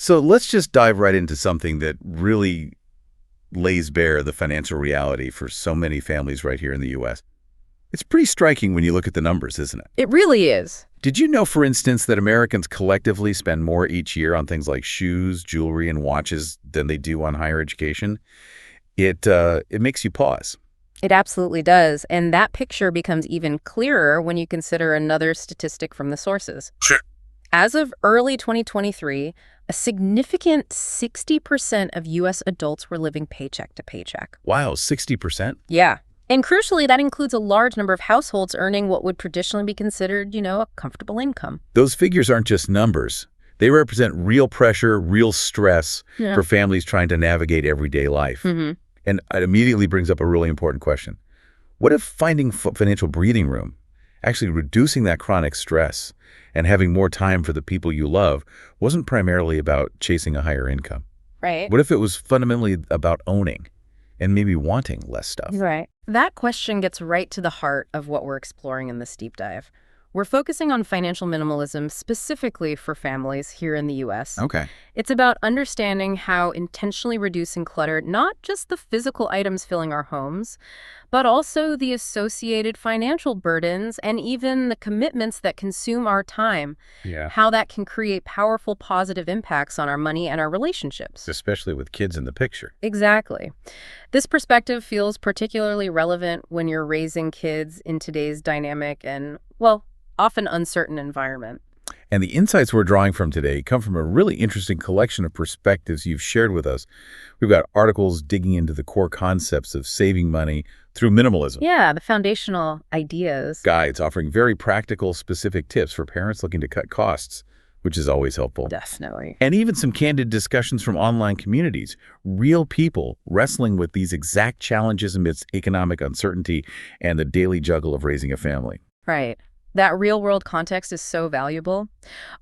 So let's just dive right into something that really lays bare the financial reality for so many families right here in the U.S. It's pretty striking when you look at the numbers, isn't it? It really is. Did you know, for instance, that Americans collectively spend more each year on things like shoes, jewelry, and watches than they do on higher education? It makes you pause. It absolutely does. And that picture becomes even clearer when you consider another statistic from the sources. Sure. As of early 2023, a significant 60% of U.S. adults were living paycheck to paycheck. Wow, 60%? Yeah. And crucially, that includes a large number of households earning what would traditionally be considered, a comfortable income. Those figures aren't just numbers. They represent real pressure, real stress for families trying to navigate everyday life. Mm-hmm. And it immediately brings up a really important question. What if finding financial breathing room, actually reducing that chronic stress, and having more time for the people you love wasn't primarily about chasing a higher income? Right. What if it was fundamentally about owning and maybe wanting less stuff? Right. That question gets right to the heart of what we're exploring in this deep dive. We're focusing on financial minimalism specifically for families here in the U.S. Okay. It's about understanding how intentionally reducing clutter, not just the physical items filling our homes, but also the associated financial burdens and even the commitments that consume our time, how that can create powerful positive impacts on our money and our relationships. Especially with kids in the picture. Exactly. This perspective feels particularly relevant when you're raising kids in today's dynamic and, often uncertain environment. And the insights we're drawing from today come from a really interesting collection of perspectives you've shared with us. We've got articles digging into the core concepts of saving money through minimalism. Yeah, the foundational ideas. Guides offering very practical, specific tips for parents looking to cut costs, which is always helpful. Definitely. And even some candid discussions from online communities, real people wrestling with these exact challenges amidst economic uncertainty and the daily juggle of raising a family. Right. That real-world context is so valuable.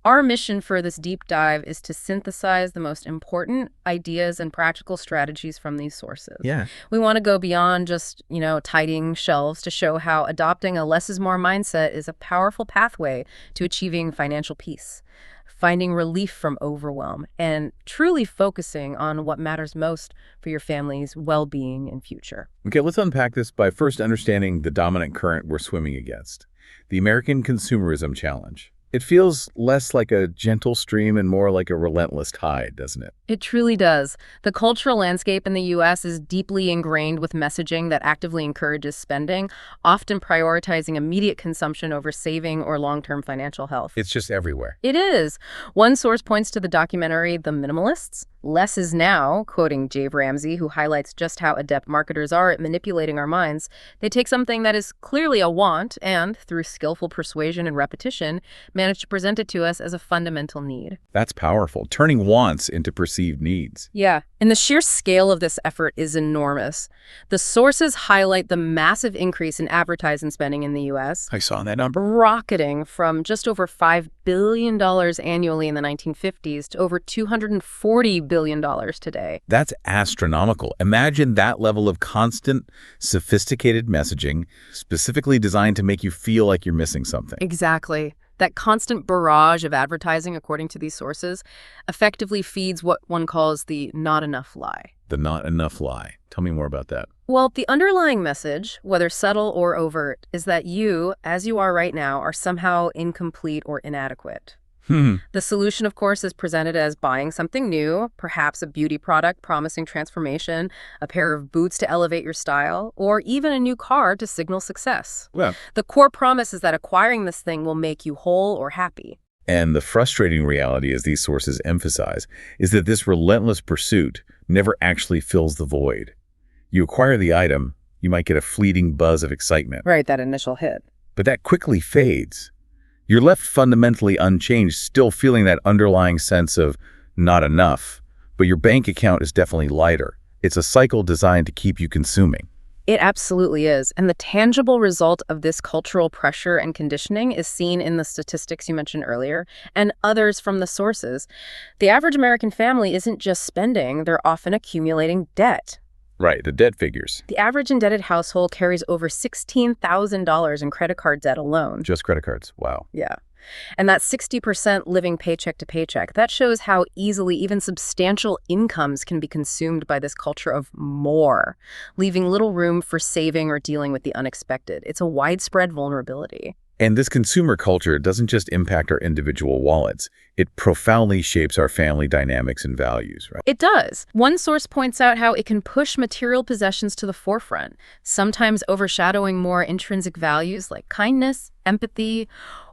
Our mission for this deep dive is to synthesize the most important ideas and practical strategies from these sources. Yeah. We want to go beyond just, tidying shelves to show how adopting a less is more mindset is a powerful pathway to achieving financial peace, finding relief from overwhelm, and truly focusing on what matters most for your family's well-being and future. Okay, let's unpack this by first understanding the dominant current we're swimming against. The American consumerism challenge. It feels less like a gentle stream and more like a relentless tide, doesn't it? It truly does. The cultural landscape in the U.S. is deeply ingrained with messaging that actively encourages spending, often prioritizing immediate consumption over saving or long-term financial health. It's just everywhere. It is. One source points to the documentary The Minimalists. Less is now, quoting Dave Ramsey, who highlights just how adept marketers are at manipulating our minds. They take something that is clearly a want and, through skillful persuasion and repetition, manage to present it to us as a fundamental need. That's powerful, turning wants into perceived needs. Yeah, and the sheer scale of this effort is enormous. The sources highlight the massive increase in advertising spending in the U.S. I saw that number. Rocketing from just over $5 billion annually in the 1950s to over $240 billion today. That's astronomical. Imagine that level of constant, sophisticated messaging, specifically designed to make you feel like you're missing something. Exactly. That constant barrage of advertising, according to these sources, effectively feeds what one calls the not enough lie. The not enough lie. Tell me more about that. Well, the underlying message, whether subtle or overt, is that you, as you are right now, are somehow incomplete or inadequate. The solution, of course, is presented as buying something new, perhaps a beauty product promising transformation, a pair of boots to elevate your style, or even a new car to signal success. Well, the core promise is that acquiring this thing will make you whole or happy. And the frustrating reality, as these sources emphasize, is that this relentless pursuit never actually fills the void. You acquire the item, you might get a fleeting buzz of excitement. Right, that initial hit. But that quickly fades. You're left fundamentally unchanged, still feeling that underlying sense of not enough, but your bank account is definitely lighter. It's a cycle designed to keep you consuming. It absolutely is. And the tangible result of this cultural pressure and conditioning is seen in the statistics you mentioned earlier and others from the sources. The average American family isn't just spending, they're often accumulating debt. Right, the debt figures. The average indebted household carries over $16,000 in credit card debt alone. Just credit cards, wow. Yeah. And that 60% living paycheck to paycheck, that shows how easily even substantial incomes can be consumed by this culture of more, leaving little room for saving or dealing with the unexpected. It's a widespread vulnerability. And this consumer culture doesn't just impact our individual wallets. It profoundly shapes our family dynamics and values, right? It does. One source points out how it can push material possessions to the forefront, sometimes overshadowing more intrinsic values like kindness, empathy,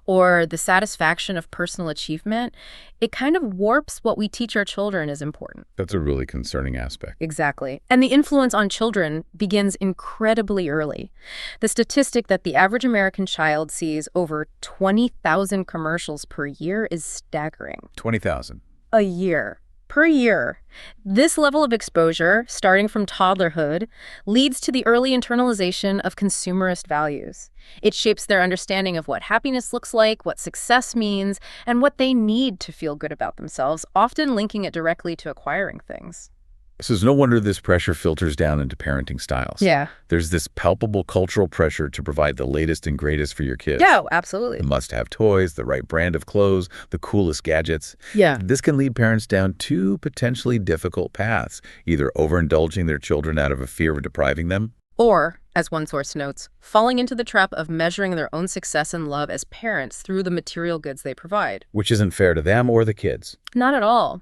or the satisfaction of personal achievement. It kind of warps what we teach our children is important. That's a really concerning aspect. Exactly. And the influence on children begins incredibly early. The statistic that the average American child sees over 20,000 commercials per year is staggering. 20,000. A year. Per year. This level of exposure, starting from toddlerhood, leads to the early internalization of consumerist values. It shapes their understanding of what happiness looks like, what success means, and what they need to feel good about themselves, often linking it directly to acquiring things. So it's no wonder this pressure filters down into parenting styles. Yeah. There's this palpable cultural pressure to provide the latest and greatest for your kids. Yeah, absolutely. The must-have toys, the right brand of clothes, the coolest gadgets. Yeah. This can lead parents down two potentially difficult paths, either overindulging their children out of a fear of depriving them, Or, as one source notes, falling into the trap of measuring their own success and love as parents through the material goods they provide. which isn't fair to them or the kids. Not at all.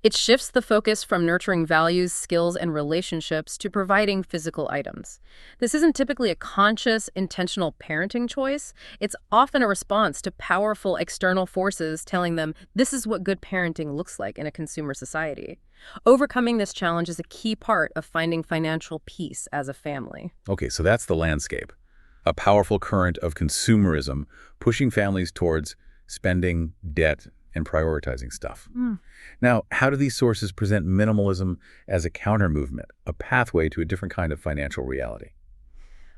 It shifts the focus from nurturing values, skills, and relationships to providing physical items. This isn't typically a conscious, intentional parenting choice. It's often a response to powerful external forces telling them this is what good parenting looks like in a consumer society. Overcoming this challenge is a key part of finding financial peace as a family. Okay, so that's the landscape. A powerful current of consumerism pushing families towards spending, debt, and prioritizing stuff. Now, how do these sources present minimalism as a counter-movement, a pathway to a different kind of financial reality?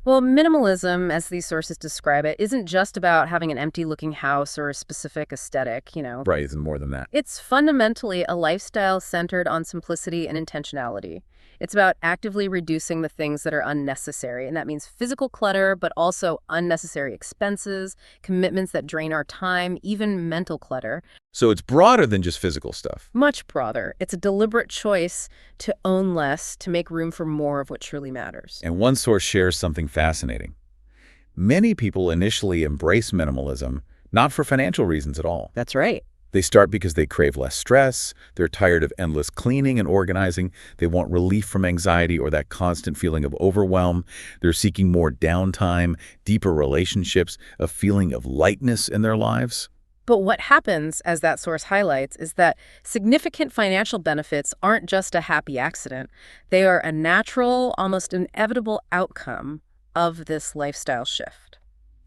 Well, minimalism, as these sources describe it, isn't just about having an empty-looking house or a specific aesthetic, Right, it's more than that. It's fundamentally a lifestyle centered on simplicity and intentionality. It's about actively reducing the things that are unnecessary, and that means physical clutter, but also unnecessary expenses, commitments that drain our time, even mental clutter. So it's broader than just physical stuff. Much broader. It's a deliberate choice to own less, to make room for more of what truly matters. And one source shares something fascinating. Many people initially embrace minimalism, not for financial reasons at all. That's right. They start because they crave less stress, they're tired of endless cleaning and organizing, they want relief from anxiety or that constant feeling of overwhelm, they're seeking more downtime, deeper relationships, a feeling of lightness in their lives. But what happens, as that source highlights, is that significant financial benefits aren't just a happy accident. They are a natural, almost inevitable outcome of this lifestyle shift.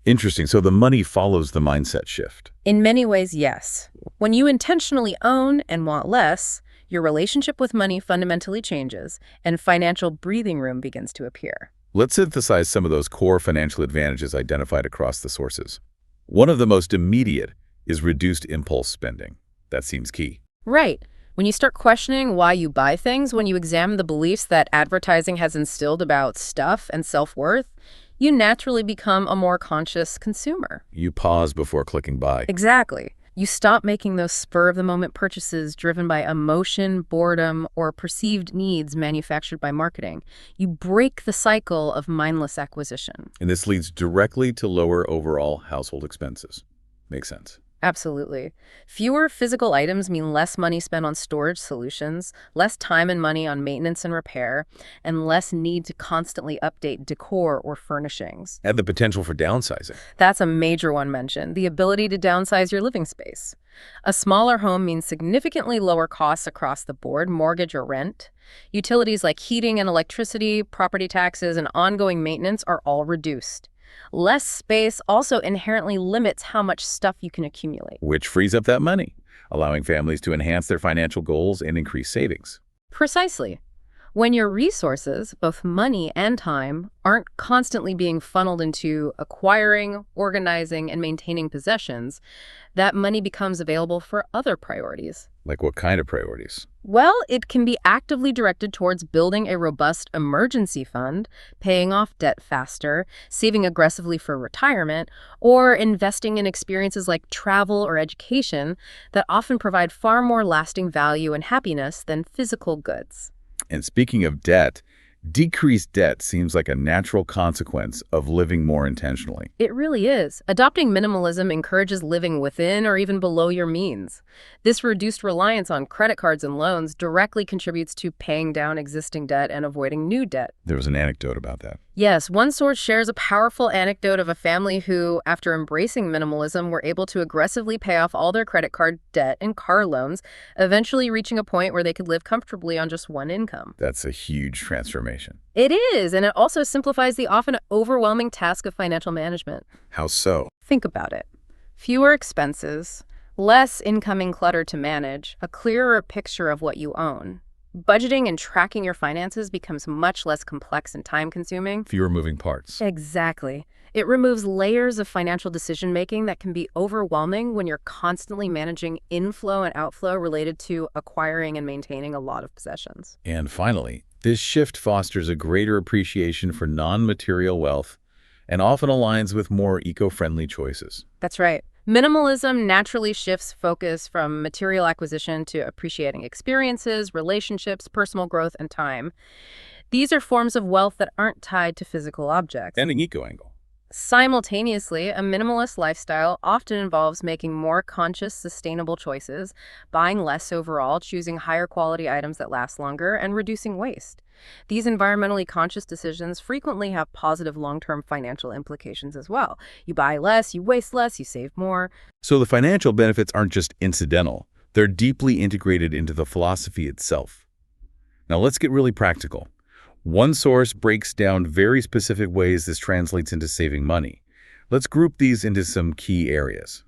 Interesting. So the money follows the mindset shift. In many ways, yes. When you intentionally own and want less, your relationship with money fundamentally changes, and financial breathing room begins to appear. Let's synthesize some of those core financial advantages identified across the sources. One of the most immediate is reduced impulse spending. That seems key. Right. When you start questioning why you buy things, when you examine the beliefs that advertising has instilled about stuff and self-worth, you naturally become a more conscious consumer. You pause before clicking buy. Exactly. You stop making those spur-of-the-moment purchases driven by emotion, boredom, or perceived needs manufactured by marketing. You break the cycle of mindless acquisition. And this leads directly to lower overall household expenses. Makes sense. Absolutely. Fewer physical items mean less money spent on storage solutions, less time and money on maintenance and repair, and less need to constantly update decor or furnishings. And the potential for downsizing. That's a major one mentioned, the ability to downsize your living space. A smaller home means significantly lower costs across the board, mortgage or rent. Utilities like heating and electricity, property taxes, and ongoing maintenance are all reduced. Less space also inherently limits how much stuff you can accumulate. Which frees up that money, allowing families to enhance their financial goals and increase savings. Precisely. When your resources, both money and time, aren't constantly being funneled into acquiring, organizing, and maintaining possessions, that money becomes available for other priorities. Like what kind of priorities? Well, it can be actively directed towards building a robust emergency fund, paying off debt faster, saving aggressively for retirement, or investing in experiences like travel or education that often provide far more lasting value and happiness than physical goods. And speaking of debt, decreased debt seems like a natural consequence of living more intentionally. It really is. Adopting minimalism encourages living within or even below your means. This reduced reliance on credit cards and loans directly contributes to paying down existing debt and avoiding new debt. There was an anecdote about that. Yes, one source shares a powerful anecdote of a family who, after embracing minimalism, were able to aggressively pay off all their credit card debt and car loans, eventually reaching a point where they could live comfortably on just one income. That's a huge transformation. It is, and it also simplifies the often overwhelming task of financial management. How so? Think about it. Fewer expenses, less incoming clutter to manage, a clearer picture of what you own. Budgeting and tracking your finances becomes much less complex and time-consuming. Fewer moving parts. Exactly. It removes layers of financial decision-making that can be overwhelming when you're constantly managing inflow and outflow related to acquiring and maintaining a lot of possessions. And finally, this shift fosters a greater appreciation for non-material wealth and often aligns with more eco-friendly choices. That's right. Minimalism naturally shifts focus from material acquisition to appreciating experiences, relationships, personal growth, and time. These are forms of wealth that aren't tied to physical objects. And an eco angle. Simultaneously, a minimalist lifestyle often involves making more conscious, sustainable choices, buying less overall, choosing higher quality items that last longer, and reducing waste. These environmentally conscious decisions frequently have positive long-term financial implications as well. You buy less, you waste less, you save more. So the financial benefits aren't just incidental. They're deeply integrated into the philosophy itself. Now let's get really practical. One source breaks down very specific ways this translates into saving money. Let's group these into some key areas.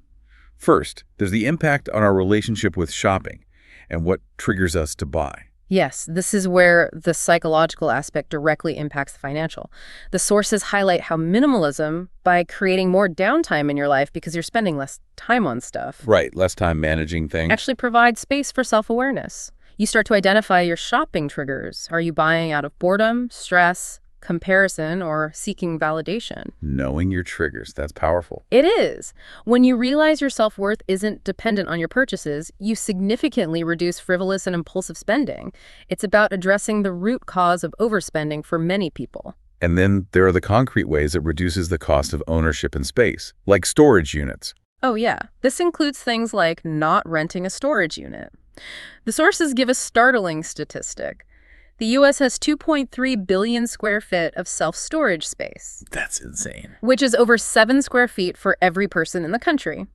First, there's the impact on our relationship with shopping and what triggers us to buy. Yes, this is where the psychological aspect directly impacts the financial. The sources highlight how minimalism, by creating more downtime in your life because you're spending less time on stuff, Right, less time managing things. actually provides space for self-awareness. You start to identify your shopping triggers. Are you buying out of boredom, stress, comparison, or seeking validation? Knowing your triggers, that's powerful. It is. When you realize your self-worth isn't dependent on your purchases, you significantly reduce frivolous and impulsive spending. It's about addressing the root cause of overspending for many people. And then there are the concrete ways it reduces the cost of ownership and space, like storage units. Oh yeah, this includes things like not renting a storage unit. The sources give a startling statistic. The U.S. has 2.3 billion square feet of self-storage space. That's insane. Which is over 7 square feet for every person in the country.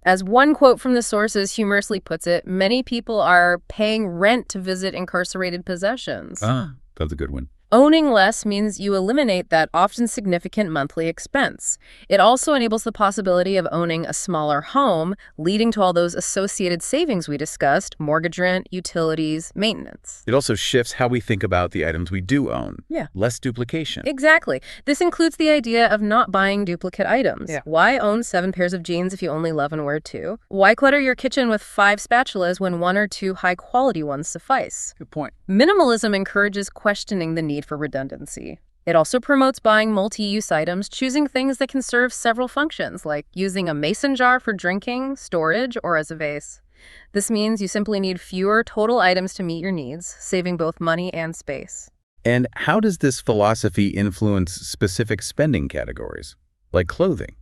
As one quote from the sources humorously puts it, many people are paying rent to visit incarcerated possessions. That's a good one. Owning less means you eliminate that often significant monthly expense. It also enables the possibility of owning a smaller home, leading to all those associated savings we discussed: mortgage rent, utilities, maintenance. It also shifts how we think about the items we do own. Yeah. Less duplication. Exactly. This includes the idea of not buying duplicate items. Yeah. Why own 7 pairs of jeans if you only love and wear 2? Why clutter your kitchen with 5 spatulas when 1 or 2 high-quality ones suffice? Good point. Minimalism encourages questioning the need for redundancy. It also promotes buying multi-use items, choosing things that can serve several functions, like using a mason jar for drinking, storage, or as a vase. This means you simply need fewer total items to meet your needs, saving both money and space. And how does this philosophy influence specific spending categories, like clothing?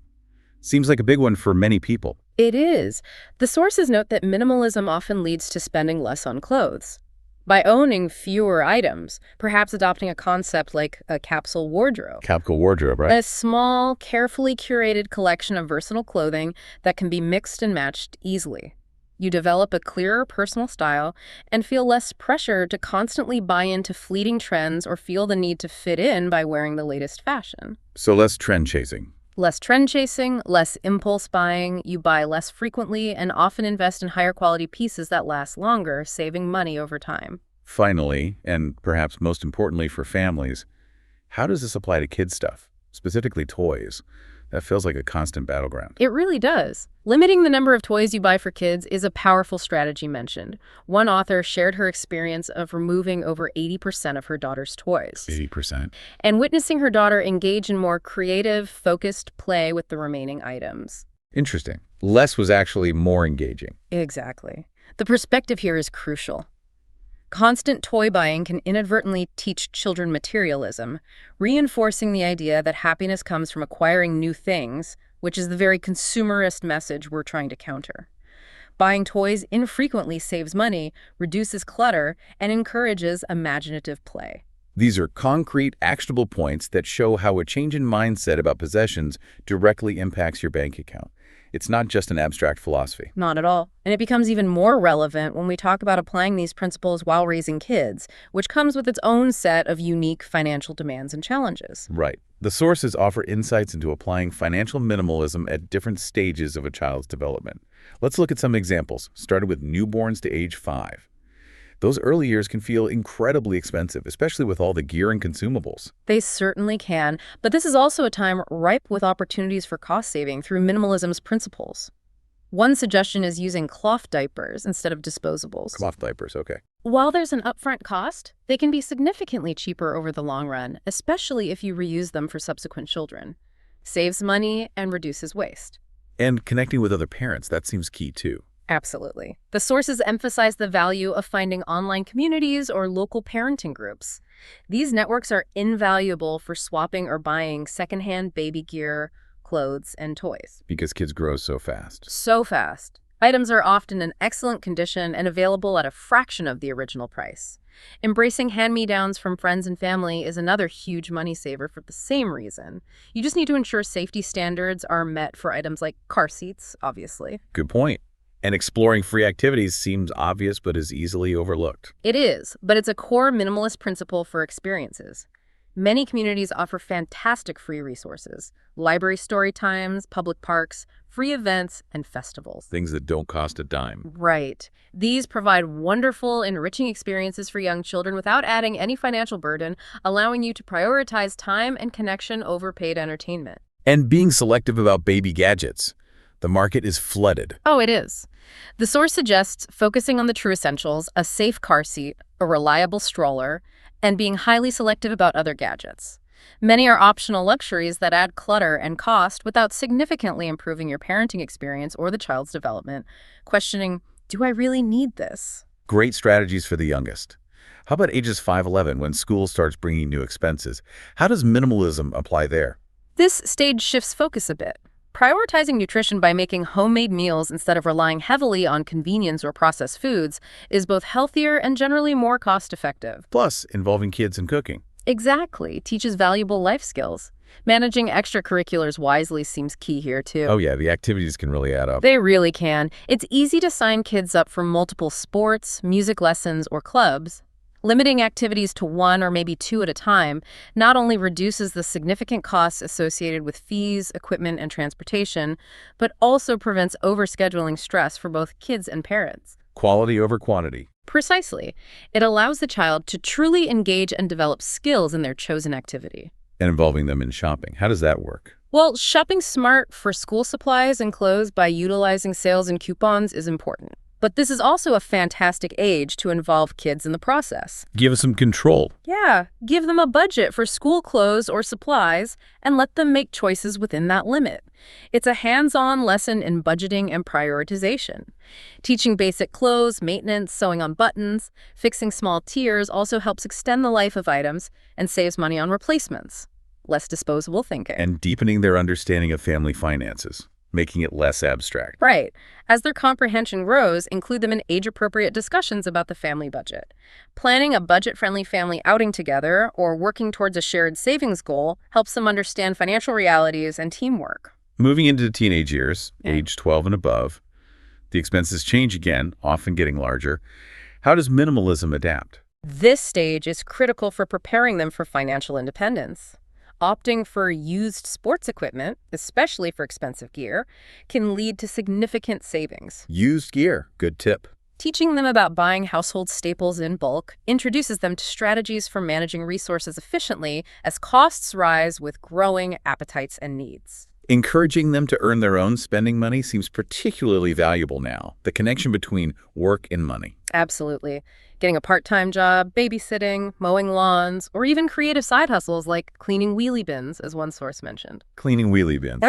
Seems like a big one for many people. It is. The sources note that minimalism often leads to spending less on clothes. By owning fewer items, perhaps adopting a concept like a capsule wardrobe. Capsule wardrobe, right? A small, carefully curated collection of versatile clothing that can be mixed and matched easily. You develop a clearer personal style and feel less pressure to constantly buy into fleeting trends or feel the need to fit in by wearing the latest fashion. So less trend chasing. Less trend chasing, less impulse buying, you buy less frequently and often invest in higher quality pieces that last longer, saving money over time. Finally, and perhaps most importantly for families, how does this apply to kids' stuff, specifically toys? That feels like a constant battleground. It really does. Limiting the number of toys you buy for kids is a powerful strategy mentioned. One author shared her experience of removing over 80% of her daughter's toys 80%. and witnessing her daughter engage in more creative, focused play with the remaining items. Interesting. Less was actually more engaging. Exactly. The perspective here is crucial. Constant toy buying can inadvertently teach children materialism, reinforcing the idea that happiness comes from acquiring new things, which is the very consumerist message we're trying to counter. Buying toys infrequently saves money, reduces clutter, and encourages imaginative play. These are concrete, actionable points that show how a change in mindset about possessions directly impacts your bank account. It's not just an abstract philosophy. Not at all. And it becomes even more relevant when we talk about applying these principles while raising kids, which comes with its own set of unique financial demands and challenges. Right. The sources offer insights into applying financial minimalism at different stages of a child's development. Let's look at some examples, starting with newborns to age 5. Those early years can feel incredibly expensive, especially with all the gear and consumables. They certainly can, but this is also a time ripe with opportunities for cost saving through minimalism's principles. One suggestion is using cloth diapers instead of disposables. Cloth diapers, okay. While there's an upfront cost, they can be significantly cheaper over the long run, especially if you reuse them for subsequent children. Saves money and reduces waste. And connecting with other parents, that seems key too. Absolutely. The sources emphasize the value of finding online communities or local parenting groups. These networks are invaluable for swapping or buying secondhand baby gear, clothes, and toys. Because kids grow so fast. So fast. Items are often in excellent condition and available at a fraction of the original price. Embracing hand-me-downs from friends and family is another huge money saver for the same reason. You just need to ensure safety standards are met for items like car seats, obviously. Good point. And exploring free activities seems obvious but is easily overlooked. It is, but it's a core minimalist principle for experiences. Many communities offer fantastic free resources: library story times, public parks, free events, and festivals. Things that don't cost a dime. Right. These provide wonderful, enriching experiences for young children without adding any financial burden, allowing you to prioritize time and connection over paid entertainment. And being selective about baby gadgets. The market is flooded. Oh, it is. The source suggests focusing on the true essentials: a safe car seat, a reliable stroller, and being highly selective about other gadgets. Many are optional luxuries that add clutter and cost without significantly improving your parenting experience or the child's development. Questioning, do I really need this? Great strategies for the youngest. How about ages 5-11 when school starts bringing new expenses? How does minimalism apply there? This stage shifts focus a bit. Prioritizing nutrition by making homemade meals instead of relying heavily on convenience or processed foods is both healthier and generally more cost-effective. Plus, involving kids in cooking. Exactly. Teaches valuable life skills. Managing extracurriculars wisely seems key here, too. Oh yeah, the activities can really add up. They really can. It's easy to sign kids up for multiple sports, music lessons, or clubs. Limiting activities to 1 or maybe 2 at a time not only reduces the significant costs associated with fees, equipment, and transportation, but also prevents overscheduling stress for both kids and parents. Quality over quantity. Precisely. It allows the child to truly engage and develop skills in their chosen activity. And involving them in shopping. How does that work? Well, shopping smart for school supplies and clothes by utilizing sales and coupons is important. But this is also a fantastic age to involve kids in the process. Give us some control. Yeah, give them a budget for school clothes or supplies and let them make choices within that limit. It's a hands-on lesson in budgeting and prioritization. Teaching basic clothes, maintenance, sewing on buttons, fixing small tears also helps extend the life of items and saves money on replacements. Less disposable thinking. And deepening their understanding of family finances, making it less abstract. Right. As their comprehension grows, include them in age-appropriate discussions about the family budget. Planning a budget-friendly family outing together or working towards a shared savings goal helps them understand financial realities and teamwork. Moving into the teenage years, Yeah. age 12 and above, the expenses change again, often getting larger. How does minimalism adapt? This stage is critical for preparing them for financial independence. Opting for used sports equipment, especially for expensive gear, can lead to significant savings. Used gear. Good tip. Teaching them about buying household staples in bulk introduces them to strategies for managing resources efficiently as costs rise with growing appetites and needs. Encouraging them to earn their own spending money seems particularly valuable now, the connection between work and money. Absolutely. Getting a part-time job, babysitting, mowing lawns, or even creative side hustles like cleaning wheelie bins, as one source mentioned. Cleaning wheelie bins.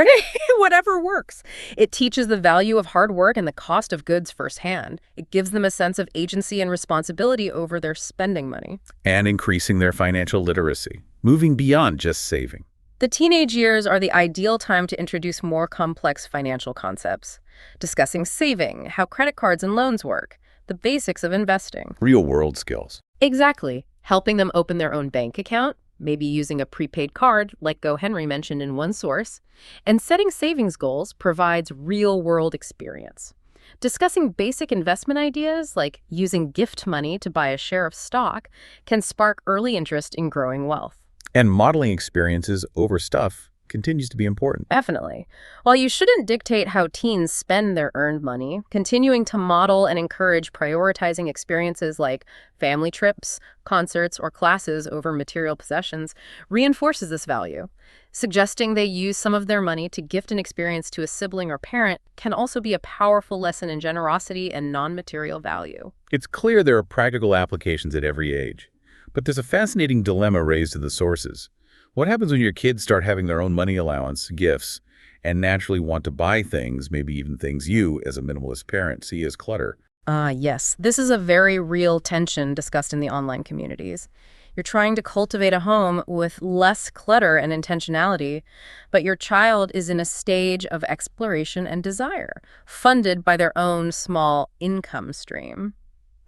Whatever works. It teaches the value of hard work and the cost of goods firsthand. It gives them a sense of agency and responsibility over their spending money. And increasing their financial literacy, moving beyond just saving. The teenage years are the ideal time to introduce more complex financial concepts, discussing saving, how credit cards and loans work, the basics of investing. Real-world skills. Exactly. Helping them open their own bank account, maybe using a prepaid card like Go Henry mentioned in one source, and setting savings goals provides real-world experience. Discussing basic investment ideas like using gift money to buy a share of stock can spark early interest in growing wealth. And modeling experiences over stuff continues to be important. Definitely. While you shouldn't dictate how teens spend their earned money, continuing to model and encourage prioritizing experiences like family trips, concerts, or classes over material possessions reinforces this value. Suggesting they use some of their money to gift an experience to a sibling or parent can also be a powerful lesson in generosity and non-material value. It's clear there are practical applications at every age. But there's a fascinating dilemma raised in the sources. What happens when your kids start having their own money allowance, gifts, and naturally want to buy things, maybe even things you, as a minimalist parent, see as clutter? Yes. This is a very real tension discussed in the online communities. You're trying to cultivate a home with less clutter and intentionality, but your child is in a stage of exploration and desire, funded by their own small income stream.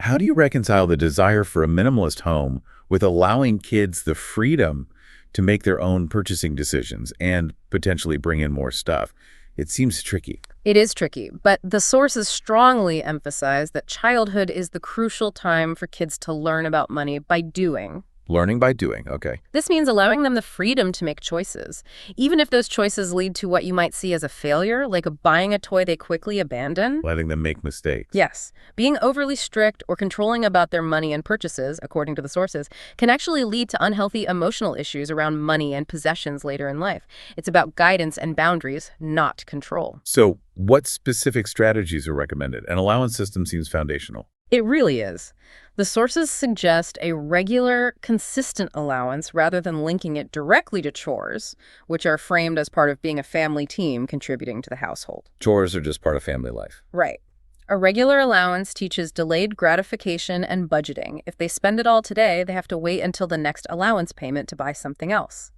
How do you reconcile the desire for a minimalist home with allowing kids the freedom to make their own purchasing decisions and potentially bring in more stuff? It seems tricky. It is tricky, but the sources strongly emphasize that childhood is the crucial time for kids to learn about money by doing. Learning by doing, okay. This means allowing them the freedom to make choices, even if those choices lead to what you might see as a failure, like buying a toy they quickly abandon. Letting them make mistakes. Yes. Being overly strict or controlling about their money and purchases, according to the sources, can actually lead to unhealthy emotional issues around money and possessions later in life. It's about guidance and boundaries, not control. So, what specific strategies are recommended? An allowance system seems foundational. It really is. The sources suggest a regular, consistent allowance rather than linking it directly to chores, which are framed as part of being a family team contributing to the household. Chores are just part of family life. Right. A regular allowance teaches delayed gratification and budgeting. If they spend it all today, they have to wait until the next allowance payment to buy something else.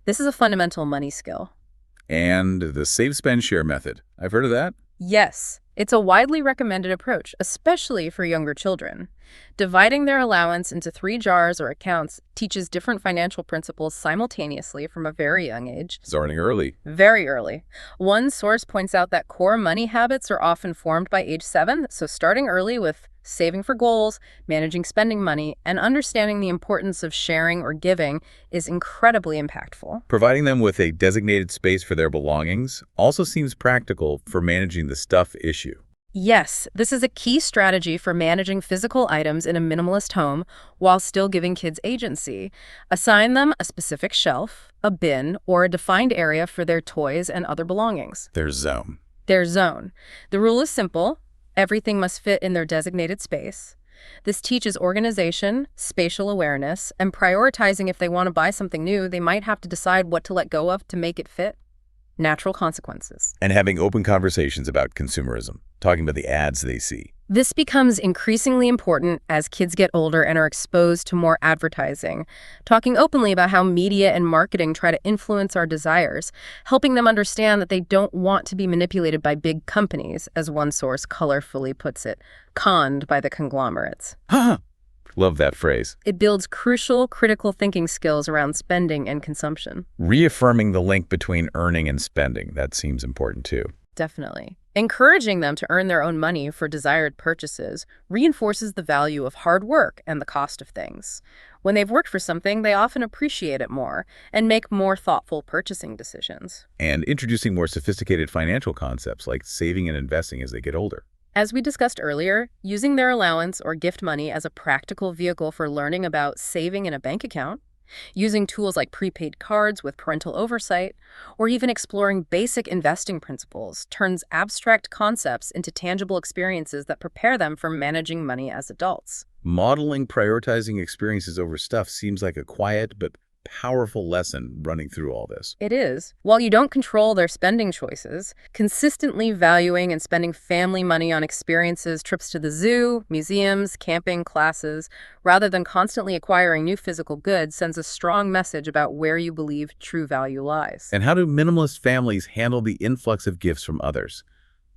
This is a fundamental money skill. And the save, spend, share method. I've heard of that. Yes. It's a widely recommended approach, especially for younger children. Dividing their allowance into 3 jars or accounts teaches different financial principles simultaneously from a very young age. Starting early. Very early. One source points out that core money habits are often formed by age 7, so starting early with saving for goals, managing spending money, and understanding the importance of sharing or giving is incredibly impactful. Providing them with a designated space for their belongings also seems practical for managing the stuff issue. Yes, this is a key strategy for managing physical items in a minimalist home while still giving kids agency. Assign them a specific shelf, a bin, or a defined area for their toys and other belongings. Their zone. Their zone. The rule is simple. Everything must fit in their designated space. This teaches organization, spatial awareness, and prioritizing. If they want to buy something new, they might have to decide what to let go of to make it fit. Natural consequences. And having open conversations about consumerism, talking about the ads they see. This becomes increasingly important as kids get older and are exposed to more advertising. Talking openly about how media and marketing try to influence our desires, helping them understand that they don't want to be manipulated by big companies, as one source colorfully puts it, conned by the conglomerates. Love that phrase. It builds crucial critical thinking skills around spending and consumption. Reaffirming the link between earning and spending, that seems important too. Definitely. Encouraging them to earn their own money for desired purchases reinforces the value of hard work and the cost of things. When they've worked for something, they often appreciate it more and make more thoughtful purchasing decisions. And introducing more sophisticated financial concepts like saving and investing as they get older. As we discussed earlier, using their allowance or gift money as a practical vehicle for learning about saving in a bank account, using tools like prepaid cards with parental oversight, or even exploring basic investing principles turns abstract concepts into tangible experiences that prepare them for managing money as adults. Modeling prioritizing experiences over stuff seems like a quiet but powerful lesson running through all this. It is. While you don't control their spending choices, consistently valuing and spending family money on experiences, trips to the zoo, museums, camping, classes, rather than constantly acquiring new physical goods sends a strong message about where you believe true value lies. And how do minimalist families handle the influx of gifts from others?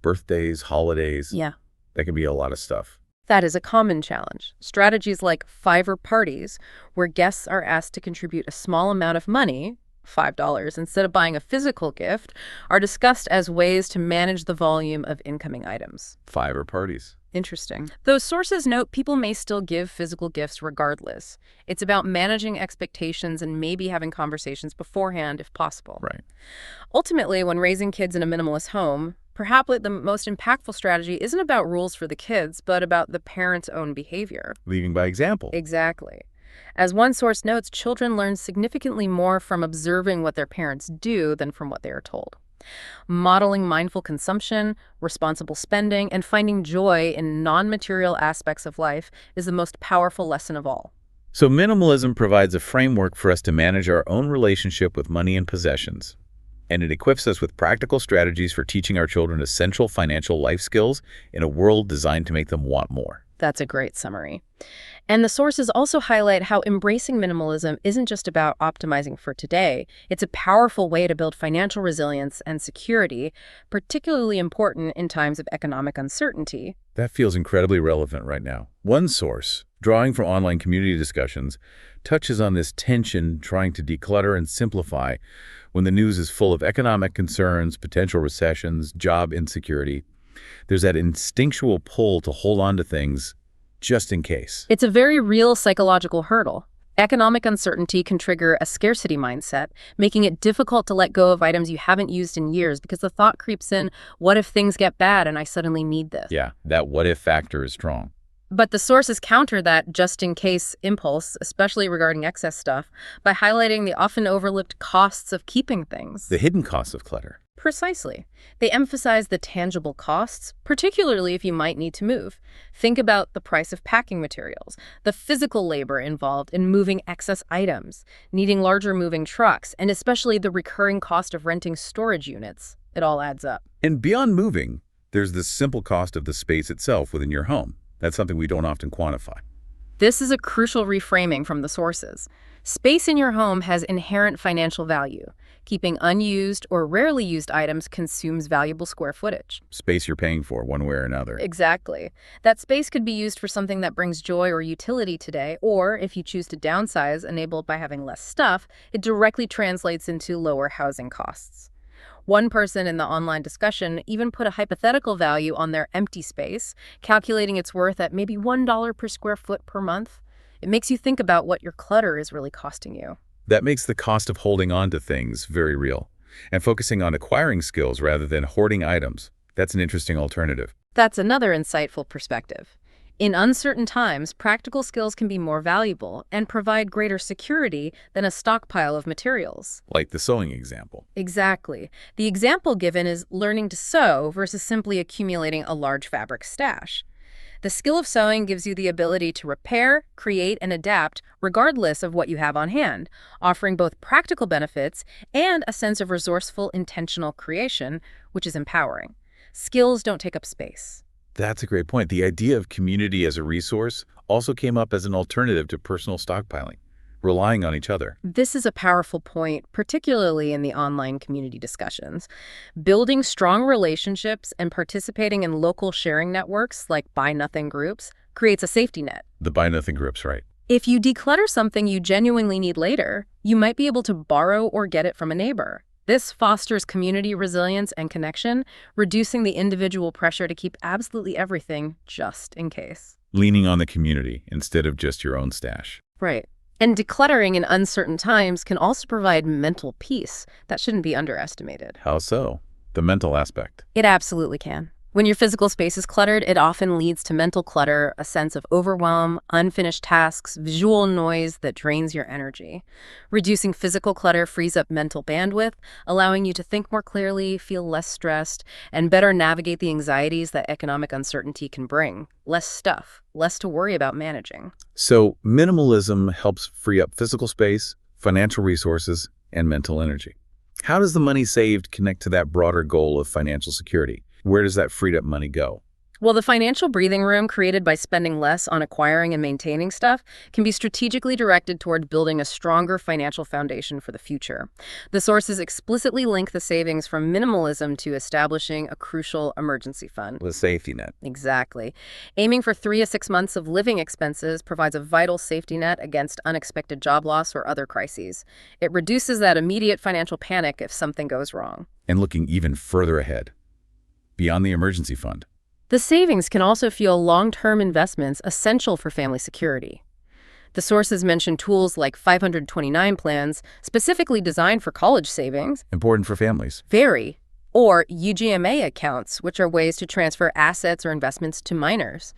Birthdays, holidays, Yeah. that can be a lot of stuff. That is a common challenge. Strategies like fiver parties, where guests are asked to contribute a small amount of money, $5, instead of buying a physical gift, are discussed as ways to manage the volume of incoming items. Fiver parties. Interesting. Those sources note people may still give physical gifts regardless. It's about managing expectations and maybe having conversations beforehand if possible. Right. Ultimately, when raising kids in a minimalist home, perhaps the most impactful strategy isn't about rules for the kids, but about the parent's own behavior. Leading by example. Exactly. As one source notes, children learn significantly more from observing what their parents do than from what they are told. Modeling mindful consumption, responsible spending, and finding joy in non-material aspects of life is the most powerful lesson of all. So minimalism provides a framework for us to manage our own relationship with money and possessions. And it equips us with practical strategies for teaching our children essential financial life skills in a world designed to make them want more. That's a great summary. And the sources also highlight how embracing minimalism isn't just about optimizing for today. It's a powerful way to build financial resilience and security, particularly important in times of economic uncertainty. That feels incredibly relevant right now. One source, drawing from online community discussions, touches on this tension trying to declutter and simplify when the news is full of economic concerns, potential recessions, job insecurity. There's that instinctual pull to hold on to things just in case. It's a very real psychological hurdle. Economic uncertainty can trigger a scarcity mindset, making it difficult to let go of items you haven't used in years because the thought creeps in, what if things get bad and I suddenly need this? Yeah, that what if factor is strong. But the sources counter that just-in-case impulse, especially regarding excess stuff, by highlighting the often overlooked costs of keeping things. The hidden costs of clutter. Precisely. They emphasize the tangible costs, particularly if you might need to move. Think about the price of packing materials, the physical labor involved in moving excess items, needing larger moving trucks, and especially the recurring cost of renting storage units. It all adds up. And beyond moving, there's the simple cost of the space itself within your home. That's something we don't often quantify. This is a crucial reframing from the sources. Space in your home has inherent financial value. Keeping unused or rarely used items consumes valuable square footage. Space you're paying for one way or another. Exactly. That space could be used for something that brings joy or utility today, or if you choose to downsize, enabled by having less stuff, it directly translates into lower housing costs. One person in the online discussion even put a hypothetical value on their empty space, calculating its worth at maybe $1 per square foot per month. It makes you think about what your clutter is really costing you. That makes the cost of holding on to things very real. And focusing on acquiring skills rather than hoarding items, that's an interesting alternative. That's another insightful perspective. In uncertain times, practical skills can be more valuable and provide greater security than a stockpile of materials. Like the sewing example. Exactly. The example given is learning to sew versus simply accumulating a large fabric stash. The skill of sewing gives you the ability to repair, create, and adapt regardless of what you have on hand, offering both practical benefits and a sense of resourceful, intentional creation, which is empowering. Skills don't take up space. That's a great point. The idea of community as a resource also came up as an alternative to personal stockpiling, relying on each other. This is a powerful point, particularly in the online community discussions. Building strong relationships and participating in local sharing networks like Buy Nothing groups creates a safety net. The Buy Nothing groups, right? If you declutter something you genuinely need later, you might be able to borrow or get it from a neighbor. This fosters community resilience and connection, reducing the individual pressure to keep absolutely everything just in case. Leaning on the community instead of just your own stash. Right. And decluttering in uncertain times can also provide mental peace that shouldn't be underestimated. How so? The mental aspect. It absolutely can. When your physical space is cluttered, it often leads to mental clutter, a sense of overwhelm, unfinished tasks, visual noise that drains your energy. Reducing physical clutter frees up mental bandwidth, allowing you to think more clearly, feel less stressed, and better navigate the anxieties that economic uncertainty can bring. Less stuff, less to worry about managing. So minimalism helps free up physical space, financial resources, and mental energy. How does the money saved connect to that broader goal of financial security? Where does that freed up money go? Well, the financial breathing room created by spending less on acquiring and maintaining stuff can be strategically directed toward building a stronger financial foundation for the future. The sources explicitly link the savings from minimalism to establishing a crucial emergency fund. The safety net. Exactly. Aiming for 3 to 6 months of living expenses provides a vital safety net against unexpected job loss or other crises. It reduces that immediate financial panic if something goes wrong. And looking even further ahead, beyond the emergency fund. The savings can also fuel long-term investments essential for family security. The sources mention tools like 529 plans, specifically designed for college savings. Important for families. Very. Or UGMA accounts, which are ways to transfer assets or investments to minors.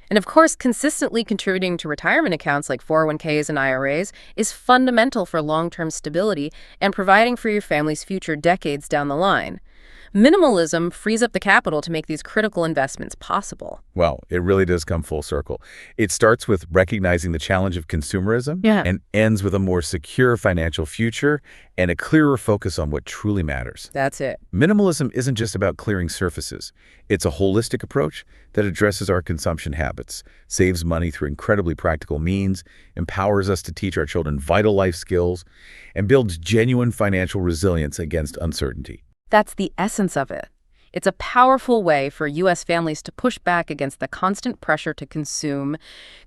And of course, consistently contributing to retirement accounts like 401ks and IRAs is fundamental for long-term stability and providing for your family's future decades down the line. Minimalism frees up the capital to make these critical investments possible. Well, it really does come full circle. It starts with recognizing the challenge of consumerism and ends with a more secure financial future and a clearer focus on what truly matters. That's it. Minimalism isn't just about clearing surfaces. It's a holistic approach that addresses our consumption habits, saves money through incredibly practical means, empowers us to teach our children vital life skills, and builds genuine financial resilience against uncertainty. That's the essence of it. It's a powerful way for U.S. families to push back against the constant pressure to consume,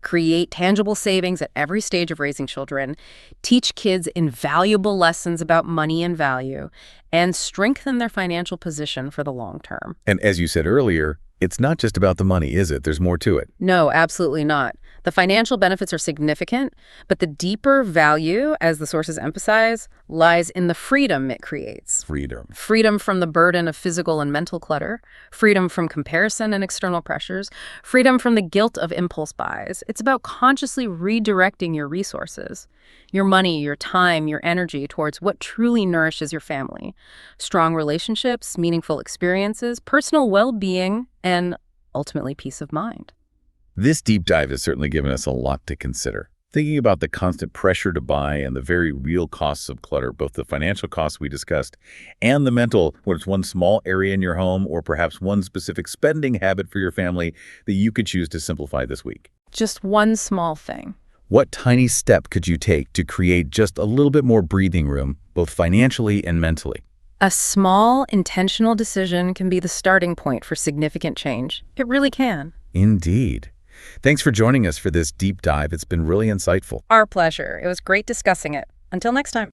create tangible savings at every stage of raising children, teach kids invaluable lessons about money and value, and strengthen their financial position for the long term. And as you said earlier, it's not just about the money, is it? There's more to it. No, absolutely not. The financial benefits are significant, but the deeper value, as the sources emphasize, lies in the freedom it creates. Freedom. Freedom from the burden of physical and mental clutter, freedom from comparison and external pressures, freedom from the guilt of impulse buys. It's about consciously redirecting your resources, your money, your time, your energy towards what truly nourishes your family. Strong relationships, meaningful experiences, personal well-being, and ultimately peace of mind. This deep dive has certainly given us a lot to consider. Thinking about the constant pressure to buy and the very real costs of clutter, both the financial costs we discussed and the mental, whether it's one small area in your home or perhaps one specific spending habit for your family that you could choose to simplify this week. Just one small thing. What tiny step could you take to create just a little bit more breathing room, both financially and mentally? A small, intentional decision can be the starting point for significant change. It really can. Indeed. Thanks for joining us for this deep dive. It's been really insightful. Our pleasure. It was great discussing it. Until next time.